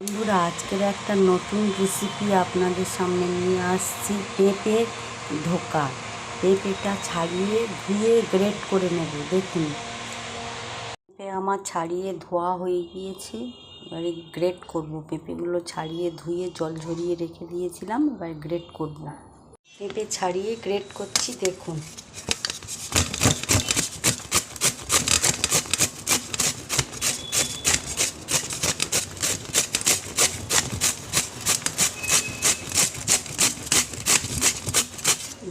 বন্ধুরা, আজকের একটা নতুন রেসিপি আপনাদের সামনে নিয়ে আসছি। পেঁপের ধোকা। পেঁপেটা ছাড়িয়ে ধুয়ে গ্রেট করে নেব। দেখুন, পেঁপে আমার ছাড়িয়ে ধোয়া হয়ে গিয়েছে। এবারে গ্রেট করব। পেঁপেগুলো ছাড়িয়ে ধুয়ে জল ঝরিয়ে রেখে দিয়েছিলাম, এবার গ্রেট করব। পেঁপে ছাড়িয়ে গ্রেট করছি, দেখুন।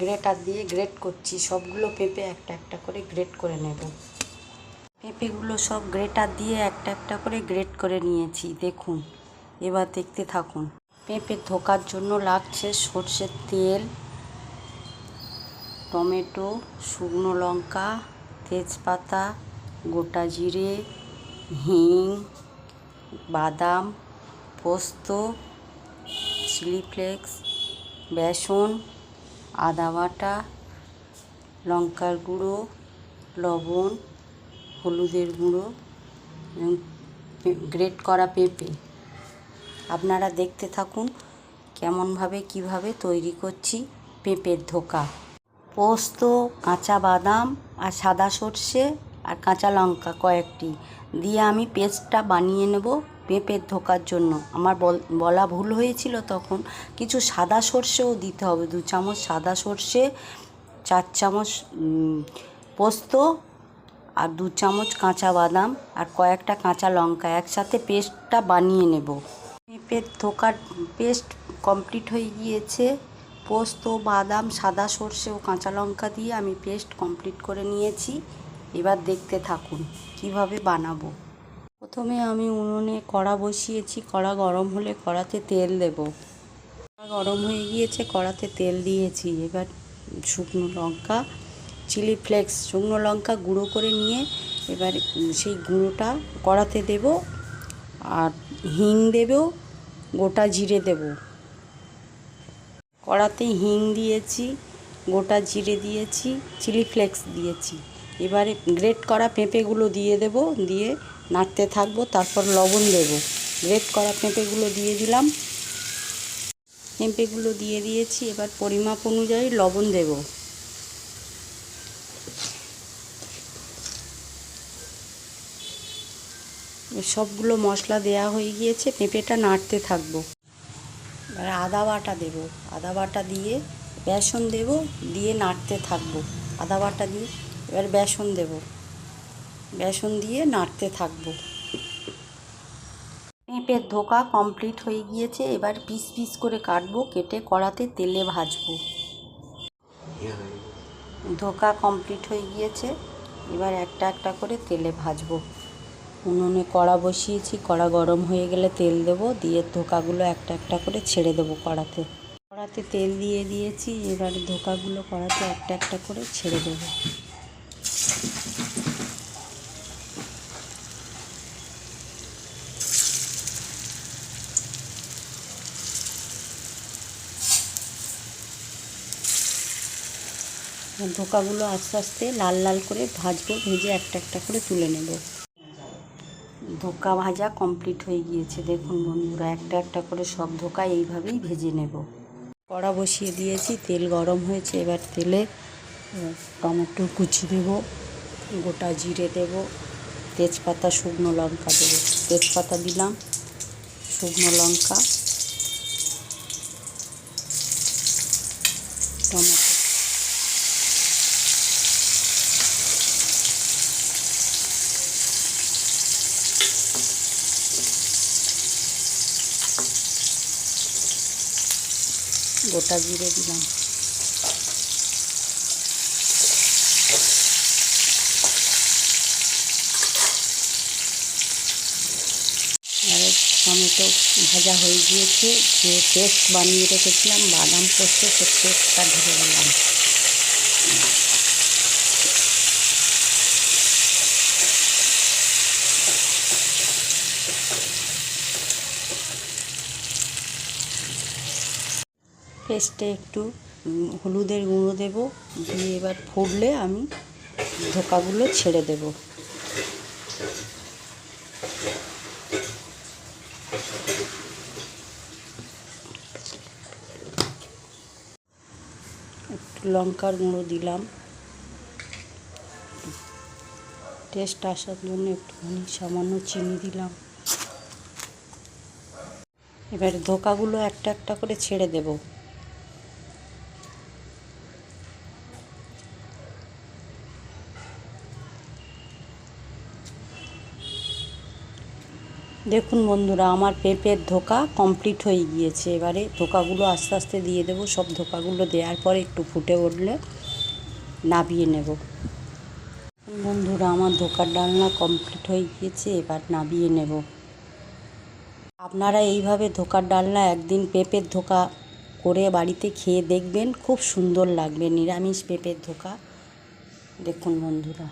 গ্রেটার দিয়ে গ্রেট করছি। সবগুলো পেঁপে একটা একটা করে গ্রেট করে নেব। পেঁপেগুলো সব গ্রেটার দিয়ে একটা একটা করে গ্রেট করে নিয়েছি, দেখুন। এবার দেখতে থাকুন। পেঁপে ধোকার জন্য লাগছে সর্ষের তেল, টমেটো, শুকনো লঙ্কা, তেজপাতা, গোটা জিরে, হিং, বাদাম, পোস্ত, চিলি ফ্লেক্স, বেসন, আদা বাটা, লঙ্কার গুঁড়ো, লবণ, হলুদের গুঁড়ো এবং গ্রেট করা পেঁপে। আপনারা দেখতে থাকুন কেমনভাবে কিভাবে তৈরি করছি পেঁপের ধোকা। পোস্ত, কাঁচা বাদাম আর সাদা সর্ষে আর কাঁচা লঙ্কা কয়েকটি দিয়ে আমি পেস্টটা বানিয়ে নেব পেঁপের ধোকার জন্য। আমার বলা ভুল হয়েছিল, তখন কিছু সাদা সর্ষেও দিতে হবে। 2 চামচ সাদা সর্ষে, 4 চামচ পোস্ত আর 2 চামচ কাঁচা বাদাম আর কয়েকটা কাঁচা লঙ্কা একসাথে পেস্টটা বানিয়ে নেব। পেঁপের ধোকার পেস্ট কমপ্লিট হয়ে গিয়েছে। পোস্ত, বাদাম, সাদা সর্ষে ও কাঁচা লঙ্কা দিয়ে আমি পেস্ট কমপ্লিট করে নিয়েছি। এবার দেখতে থাকুন কিভাবে বানাবো। প্রথমে আমি উনুনে কড়া বসিয়েছি। কড়া গরম হলে কড়াতে তেল দেব। কড়া গরম হয়ে গিয়েছে, কড়াতে তেল দিয়েছি। এবার শুকনো লঙ্কা, চিলি ফ্লেক্স, শুকনো লঙ্কা গুঁড়ো করে নিয়ে এবার সেই গুঁড়োটা কড়াতে দেব। আর হিং দেব, গোটা জিরে দেব। কড়াতে হিং দিয়েছি, গোটা জিরে দিয়েছি, চিলি ফ্লেক্স দিয়েছি। এবারে গ্রেট করা পেঁপেগুলো দিয়ে দেব, দিয়ে নাড়তে থাকবো। তারপর লবণ দেব। গ্রেট করা পেঁপেগুলো দিয়ে দিলাম। পেঁপেগুলো দিয়ে দিয়েছি। এবার পরিমাপ অনুযায়ী লবণ দেব। সবগুলো মশলা দেয়া হয়ে গিয়েছে, পেঁপেটা নাড়তে থাকবো। এবার আদা বাটা দেব। আদা বাটা দিয়ে বেসন দেব, দিয়ে নাড়তে থাকবো। আদা বাটা দিয়ে এবার বেসন দেব। বেসন দিয়ে নাড়তে থাকবো। পেঁপের ধোকা কমপ্লিট হয়ে গিয়েছে। এবার পিস পিস করে কাটবো, কেটে কড়াতে তেলে ভাজবো। ধোকা কমপ্লিট হয়ে গিয়েছে। এবার একটা একটা করে তেলে ভাজবো। উনুনে কড়া বসিয়েছি। কড়া গরম হয়ে গেলে তেল দেব, দিয়ে ধোকাগুলো একটা একটা করে ছেড়ে দেবো কড়াতে। কড়াতে তেল দিয়ে দিয়েছি। এবারে ধোকাগুলো কড়াতে একটা একটা করে ছেড়ে দেবো। ধোকাগুলো আস্তে আস্তে লাল লাল করে ভাজবো। ভেজে একটা একটা করে তুলে নেব। ধোকা ভাজা কমপ্লিট হয়ে গিয়েছে। দেখুন বন্ধুরা, একটা একটা করে সব ধোকা এইভাবেই ভেজে নেব। কড়া বসিয়ে দিয়েছি, তেল গরম হয়েছে। এবার তেলে টমেটো কুচি দেব, গোটা জিরে দেব, তেজপাতা, শুকনো লঙ্কা দেব। তেজপাতা দিলাম, শুকনো লঙ্কা, টমেটো, গোটা জিরে দিলাম। আর টমেটো ভাজা হয়ে গিয়েছে। যে পেস্ট বানিয়ে রেখেছিলাম বাদাম পোস্ত, সে পেস্টটা ঢেলে দিলাম। পেস্টে একটু হলুদের গুঁড়ো দেব, দিয়ে এবার ফুটলে আমি ধোকাগুলো ছেড়ে দেব। লঙ্কার গুঁড়ো দিলাম, টেস্ট আসার জন্য একটুখানি সামান্য চিনি দিলাম। এবারে ধোকাগুলো একটা একটা করে ছেড়ে দেব। দেখুন বন্ধুরা, আমার পেঁপের ধোকা কমপ্লিট হয়ে গিয়েছে। এবারে ধোকাগুলো আস্তে আস্তে দিয়ে দেবো। সব ধোকাগুলো দেওয়ার পরে একটু ফুটে উঠলে নামিয়ে নেব। বন্ধুরা, আমার ধোকার ডালনা কমপ্লিট হয়ে গিয়েছে, এবার নামিয়ে নেব। আপনারা এইভাবে ধোকার ডালনা একদিন পেঁপের ধোকা করে বাড়িতে খেয়ে দেখবেন, খুব সুন্দর লাগবে নিরামিষ পেঁপের ধোকা। দেখুন বন্ধুরা।